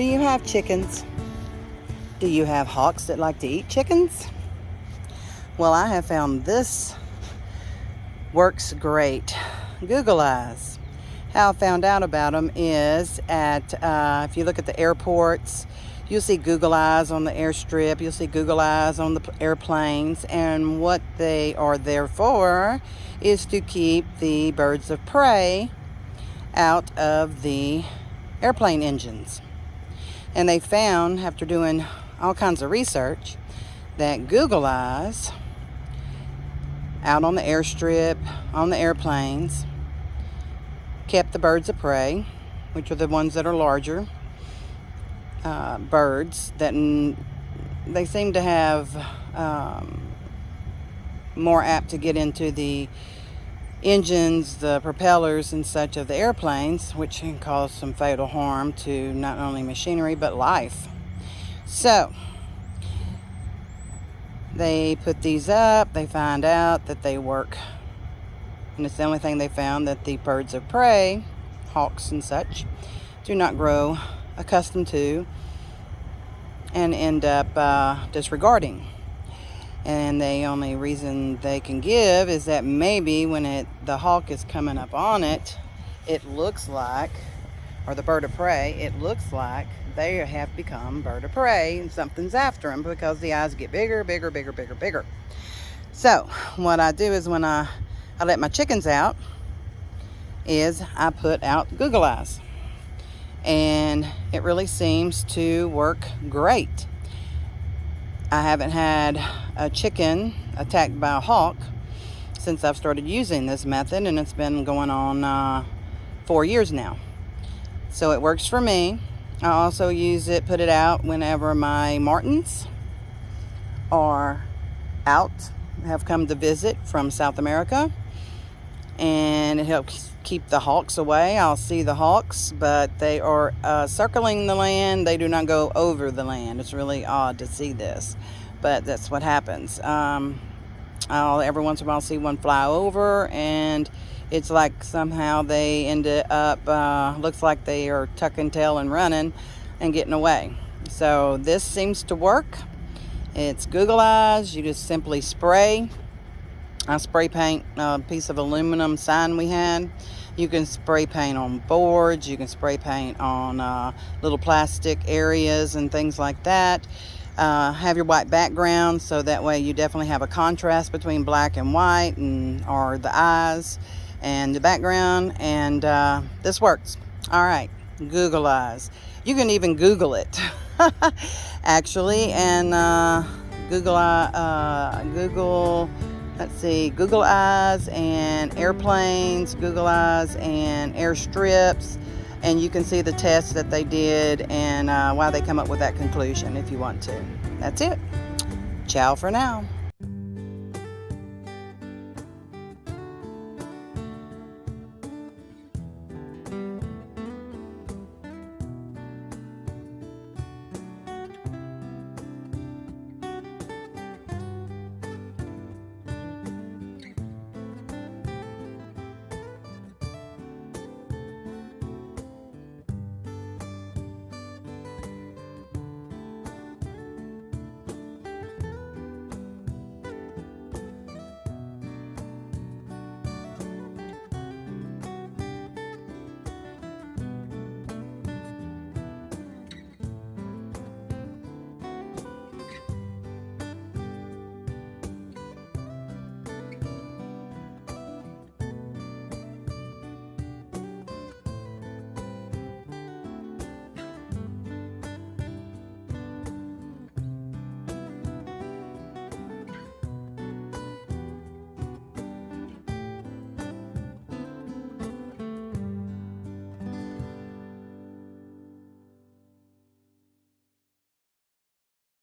Do you have chickens? Do you have hawks that like to eat chickens? Well, I have found this works great. Google Eyes. How I found out about them is if you look at the airports, you'll see Google Eyes on the airstrip, you'll see Google Eyes on the airplanes, and what they are there for is to keep the birds of prey out of the airplane engines. And they found, after doing all kinds of research, that Google Eyes out on the airstrip, on the airplanes, kept the birds of prey, which are the ones that are larger birds, that they seem to have more apt to get into the engines, the propellers and such of the airplanes, which can cause some fatal harm to not only machinery but life. So they put these up, they find out that they work, and it's the only thing they found, that the birds of prey, hawks and such, do not grow accustomed to and end up disregarding. And the only reason they can give is that maybe when the hawk is coming up on it, it looks like, or the bird of prey, it looks like they have become bird of prey and something's after them, because the eyes get bigger, bigger, bigger, bigger, bigger. So what I do is when I let my chickens out, is I put out Google Eyes. And it really seems to work great. I haven't had a chicken attacked by a hawk since I've started using this method, and it's been going on 4 years now. So it works for me. I also put it out whenever my martins are out, have come to visit from South America, and it helps keep the hawks away. I'll see the hawks, but they are circling the land. They do not go over the land. It's really odd to see this, but that's what happens. I'll every once in a while see one fly over, and it's like somehow they ended up, looks like they are tucking tail and running and getting away. So this seems to work. It's Google Eyes. You just simply spray. I spray paint a piece of aluminum sign we had. You can spray paint on boards. You can spray paint on little plastic areas and things like that. Have your white background, so that way you definitely have a contrast between black and white, or the eyes and the background. And this works. All right, Google Eyes. You can even Google it, actually, and Google. Let's see, Google Eyes and airplanes, Google Eyes and airstrips, and you can see the tests that they did and why they come up with that conclusion if you want to. That's it. Ciao for now.